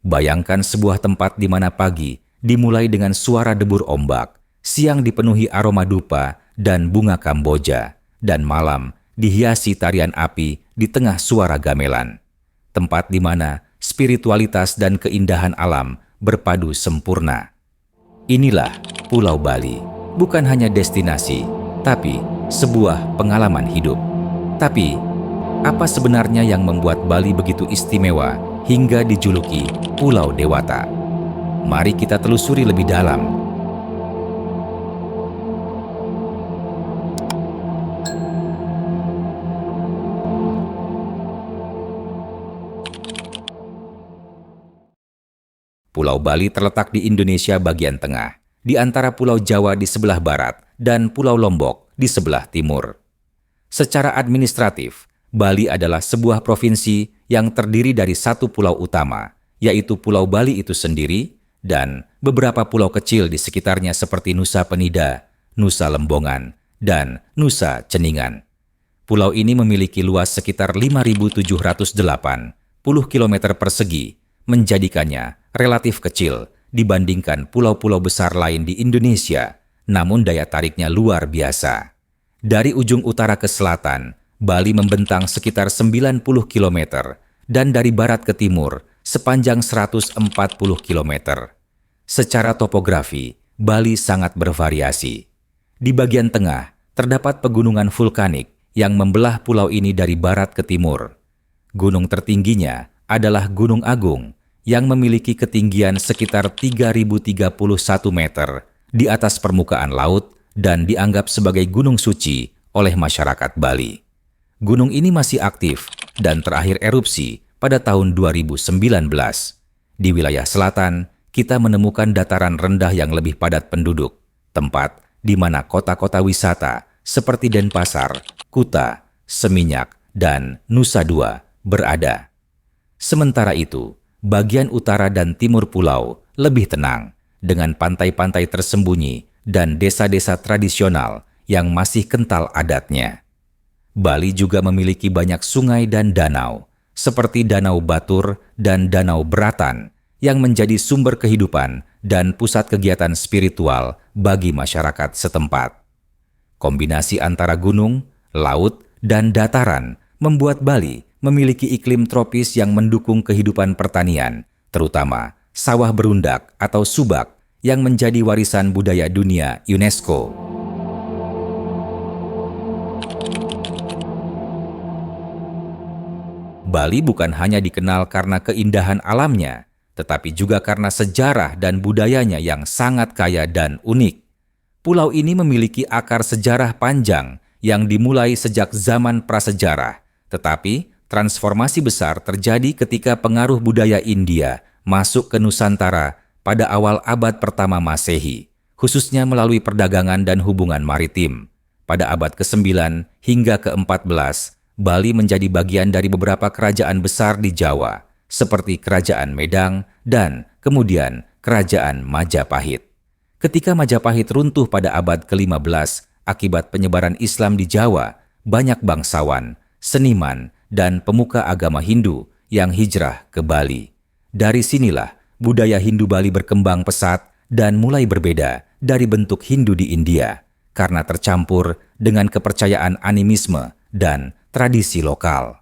Bayangkan sebuah tempat di mana pagi dimulai dengan suara debur ombak, siang dipenuhi aroma dupa dan bunga Kamboja, dan malam dihiasi tarian api di tengah suara gamelan. Tempat di mana spiritualitas dan keindahan alam berpadu sempurna. Inilah Pulau Bali, bukan hanya destinasi, tapi sebuah pengalaman hidup. Tapi, apa sebenarnya yang membuat Bali begitu istimewa hingga dijuluki Pulau Dewata? Mari kita telusuri lebih dalam. Pulau Bali terletak di Indonesia bagian tengah, di antara Pulau Jawa di sebelah barat dan Pulau Lombok di sebelah timur. Secara administratif, Bali adalah sebuah provinsi yang terdiri dari satu pulau utama, yaitu Pulau Bali itu sendiri, dan beberapa pulau kecil di sekitarnya seperti Nusa Penida, Nusa Lembongan, dan Nusa Ceningan. Pulau ini memiliki luas sekitar 5.780 km persegi, menjadikannya relatif kecil dibandingkan pulau-pulau besar lain di Indonesia, namun daya tariknya luar biasa. Dari ujung utara ke selatan, Bali membentang sekitar 90 km dan dari barat ke timur sepanjang 140 km. Secara topografi, Bali sangat bervariasi. Di bagian tengah, terdapat pegunungan vulkanik yang membelah pulau ini dari barat ke timur. Gunung tertingginya adalah Gunung Agung yang memiliki ketinggian sekitar 3.031 meter di atas permukaan laut dan dianggap sebagai gunung suci oleh masyarakat Bali. Gunung ini masih aktif dan terakhir erupsi pada tahun 2019. Di wilayah selatan, kita menemukan dataran rendah yang lebih padat penduduk, tempat di mana kota-kota wisata seperti Denpasar, Kuta, Seminyak, dan Nusa Dua berada. Sementara itu, bagian utara dan timur pulau lebih tenang, dengan pantai-pantai tersembunyi dan desa-desa tradisional yang masih kental adatnya. Bali juga memiliki banyak sungai dan danau, seperti Danau Batur dan Danau Beratan, yang menjadi sumber kehidupan dan pusat kegiatan spiritual bagi masyarakat setempat. Kombinasi antara gunung, laut, dan dataran membuat Bali memiliki iklim tropis yang mendukung kehidupan pertanian, terutama sawah berundak atau subak yang menjadi warisan budaya dunia UNESCO. Bali bukan hanya dikenal karena keindahan alamnya, tetapi juga karena sejarah dan budayanya yang sangat kaya dan unik. Pulau ini memiliki akar sejarah panjang yang dimulai sejak zaman prasejarah, tetapi transformasi besar terjadi ketika pengaruh budaya India masuk ke Nusantara pada awal abad pertama Masehi, khususnya melalui perdagangan dan hubungan maritim. Pada abad ke-9 hingga ke-14, Bali menjadi bagian dari beberapa kerajaan besar di Jawa, seperti Kerajaan Medang dan kemudian Kerajaan Majapahit. Ketika Majapahit runtuh pada abad ke-15 akibat penyebaran Islam di Jawa, banyak bangsawan, seniman, dan pemuka agama Hindu yang hijrah ke Bali. Dari sinilah budaya Hindu Bali berkembang pesat dan mulai berbeda dari bentuk Hindu di India karena tercampur dengan kepercayaan animisme dan tradisi lokal.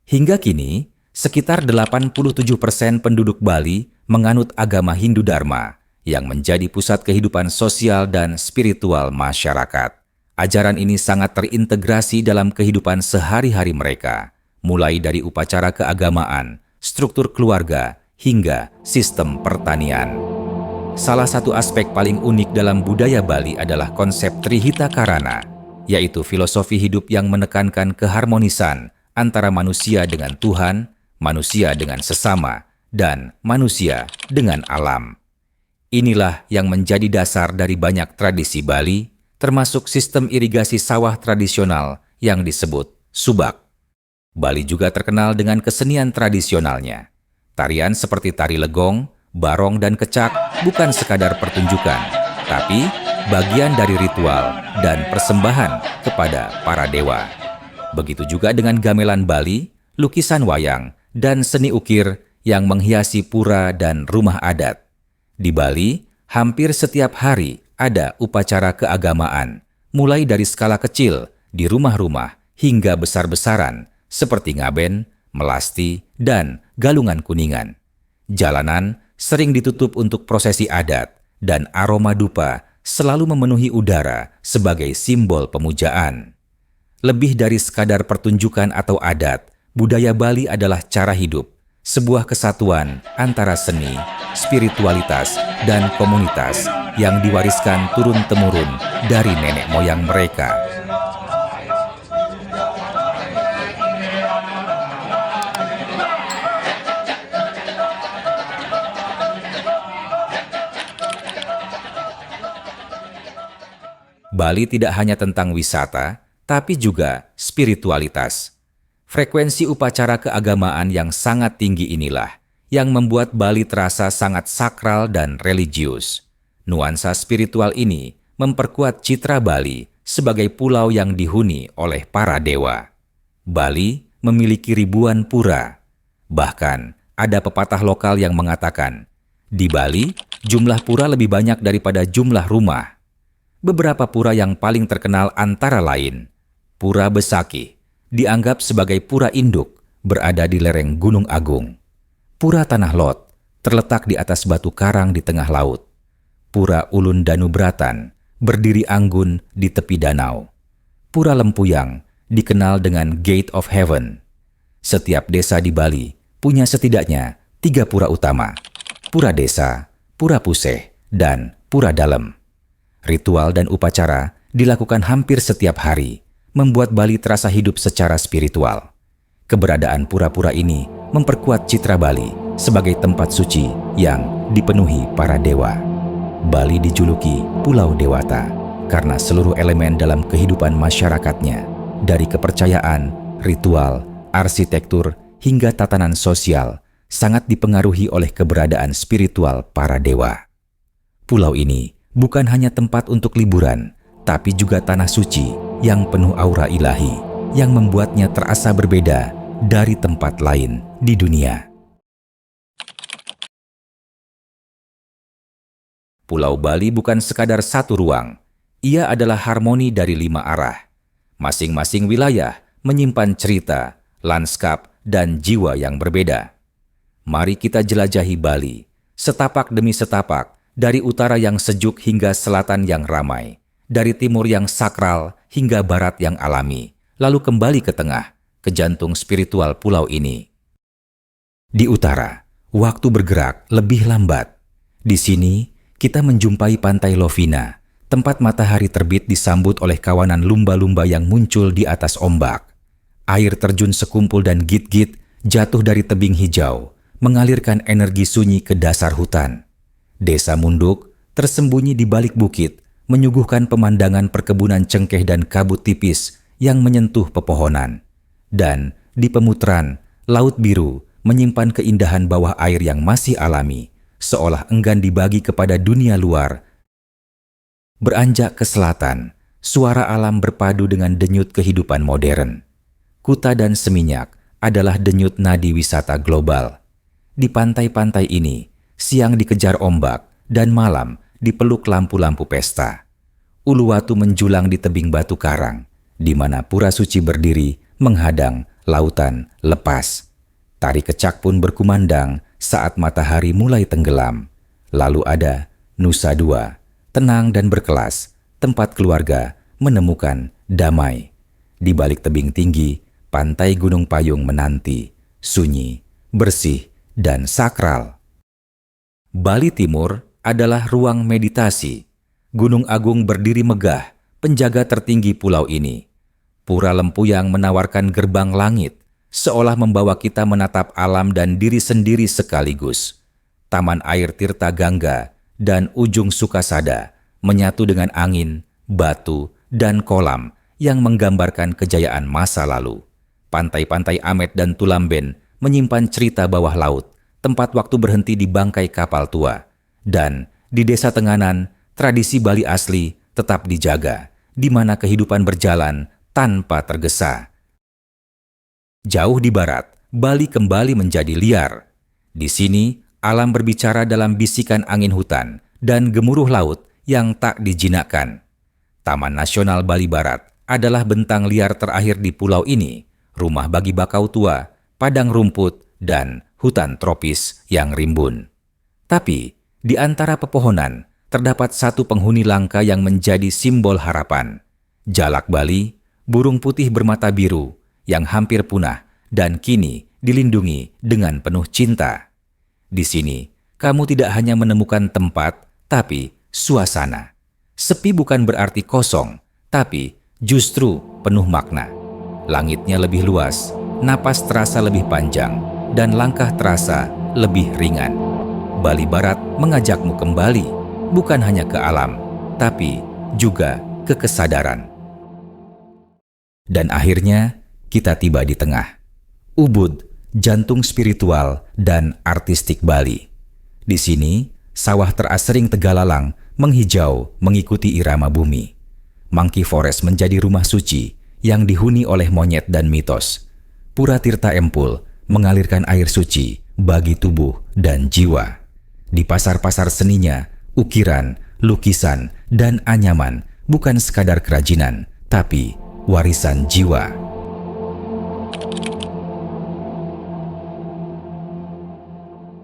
Hingga kini, sekitar 87% penduduk Bali menganut agama Hindu Dharma yang menjadi pusat kehidupan sosial dan spiritual masyarakat. Ajaran ini sangat terintegrasi dalam kehidupan sehari-hari mereka, mulai dari upacara keagamaan, struktur keluarga, hingga sistem pertanian. Salah satu aspek paling unik dalam budaya Bali adalah konsep Trihita Karana, yaitu filosofi hidup yang menekankan keharmonisan antara manusia dengan Tuhan, manusia dengan sesama, dan manusia dengan alam. Inilah yang menjadi dasar dari banyak tradisi Bali, termasuk sistem irigasi sawah tradisional yang disebut subak. Bali juga terkenal dengan kesenian tradisionalnya. Tarian seperti tari legong, barong, dan kecak bukan sekadar pertunjukan, tapi bagian dari ritual dan persembahan kepada para dewa. Begitu juga dengan gamelan Bali, lukisan wayang, dan seni ukir yang menghiasi pura dan rumah adat. Di Bali, hampir setiap hari ada upacara keagamaan, mulai dari skala kecil di rumah-rumah hingga besar-besaran seperti ngaben, melasti, dan galungan kuningan. Jalanan sering ditutup untuk prosesi adat dan aroma dupa selalu memenuhi udara sebagai simbol pemujaan. Lebih dari sekadar pertunjukan atau adat, budaya Bali adalah cara hidup, sebuah kesatuan antara seni, spiritualitas, dan komunitas yang diwariskan turun-temurun dari nenek moyang mereka. Bali tidak hanya tentang wisata, tapi juga spiritualitas. Frekuensi upacara keagamaan yang sangat tinggi inilah yang membuat Bali terasa sangat sakral dan religius. Nuansa spiritual ini memperkuat citra Bali sebagai pulau yang dihuni oleh para dewa. Bali memiliki ribuan pura. Bahkan ada pepatah lokal yang mengatakan, di Bali jumlah pura lebih banyak daripada jumlah rumah. Beberapa pura yang paling terkenal antara lain, Pura Besakih, dianggap sebagai pura induk, berada di lereng Gunung Agung. Pura Tanah Lot, terletak di atas batu karang di tengah laut. Pura Ulun Danubratan, berdiri anggun di tepi danau. Pura Lempuyang, dikenal dengan Gate of Heaven. Setiap desa di Bali punya setidaknya 3 pura utama, Pura Desa, Pura Puseh, dan Pura Dalem. Ritual dan upacara dilakukan hampir setiap hari, membuat Bali terasa hidup secara spiritual. Keberadaan pura-pura ini memperkuat citra Bali sebagai tempat suci yang dipenuhi para dewa. Bali dijuluki Pulau Dewata karena seluruh elemen dalam kehidupan masyarakatnya, dari kepercayaan, ritual, arsitektur, hingga tatanan sosial, sangat dipengaruhi oleh keberadaan spiritual para dewa. Pulau ini bukan hanya tempat untuk liburan, tapi juga tanah suci yang penuh aura ilahi, yang membuatnya terasa berbeda dari tempat lain di dunia. Pulau Bali bukan sekadar satu ruang, ia adalah harmoni dari 5 arah. Masing-masing wilayah menyimpan cerita, lanskap, dan jiwa yang berbeda. Mari kita jelajahi Bali, setapak demi setapak, dari utara yang sejuk hingga selatan yang ramai, dari timur yang sakral hingga barat yang alami, lalu kembali ke tengah, ke jantung spiritual pulau ini. Di utara, waktu bergerak lebih lambat. Di sini, kita menjumpai Pantai Lovina, tempat matahari terbit disambut oleh kawanan lumba-lumba yang muncul di atas ombak. Air terjun sekumpul dan git-git jatuh dari tebing hijau, mengalirkan energi sunyi ke dasar hutan. Desa Munduk, tersembunyi di balik bukit, menyuguhkan pemandangan perkebunan cengkeh dan kabut tipis yang menyentuh pepohonan. Dan di Pemutran, Laut Biru menyimpan keindahan bawah air yang masih alami, seolah enggan dibagi kepada dunia luar. Beranjak ke selatan, suara alam berpadu dengan denyut kehidupan modern. Kuta dan Seminyak adalah denyut nadi wisata global. Di pantai-pantai ini, siang dikejar ombak dan malam dipeluk lampu-lampu pesta. Uluwatu menjulang di tebing batu karang, di mana pura suci berdiri menghadang lautan lepas. Tari kecak pun berkumandang saat matahari mulai tenggelam. Lalu ada Nusa Dua, tenang dan berkelas, tempat keluarga menemukan damai. Di balik tebing tinggi, pantai Gunung Payung menanti, sunyi, bersih, dan sakral. Bali Timur adalah ruang meditasi. Gunung Agung berdiri megah, penjaga tertinggi pulau ini. Pura Lempuyang menawarkan gerbang langit, seolah membawa kita menatap alam dan diri sendiri sekaligus. Taman air Tirta Gangga dan Ujung Sukasada menyatu dengan angin, batu, dan kolam yang menggambarkan kejayaan masa lalu. Pantai-pantai Amet dan Tulamben menyimpan cerita bawah laut, tempat waktu berhenti di bangkai kapal tua. Dan di Desa Tenganan, tradisi Bali asli tetap dijaga, di mana kehidupan berjalan tanpa tergesa. Jauh di barat, Bali kembali menjadi liar. Di sini, alam berbicara dalam bisikan angin hutan dan gemuruh laut yang tak dijinakkan. Taman Nasional Bali Barat adalah bentang liar terakhir di pulau ini, rumah bagi bakau tua, padang rumput, dan hutan tropis yang rimbun. Tapi, di antara pepohonan, terdapat satu penghuni langka yang menjadi simbol harapan. Jalak Bali, burung putih bermata biru, yang hampir punah dan kini dilindungi dengan penuh cinta. Di sini, kamu tidak hanya menemukan tempat, tapi suasana. Sepi bukan berarti kosong, tapi justru penuh makna. Langitnya lebih luas, napas terasa lebih panjang, dan langkah terasa lebih ringan. Bali Barat mengajakmu kembali, bukan hanya ke alam, tapi juga ke kesadaran. Dan akhirnya, kita tiba di tengah. Ubud, jantung spiritual dan artistik Bali. Di sini, sawah terasering Tegalalang menghijau mengikuti irama bumi. Monkey Forest menjadi rumah suci yang dihuni oleh monyet dan mitos. Pura Tirta Empul mengalirkan air suci bagi tubuh dan jiwa. Di pasar-pasar seninya, ukiran, lukisan, dan anyaman bukan sekadar kerajinan, tapi warisan jiwa.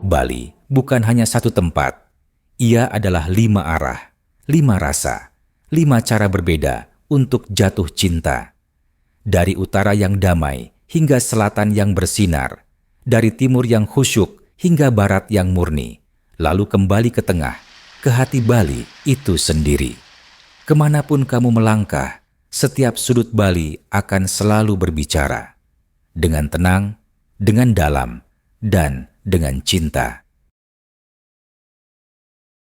Bali bukan hanya satu tempat. Ia adalah 5 arah, 5 rasa, 5 cara berbeda untuk jatuh cinta. Dari utara yang damai hingga selatan yang bersinar, dari timur yang khusyuk hingga barat yang murni, lalu kembali ke tengah, ke hati Bali itu sendiri. Kemanapun kamu melangkah, setiap sudut Bali akan selalu berbicara. Dengan tenang, dengan dalam, dan dengan cinta.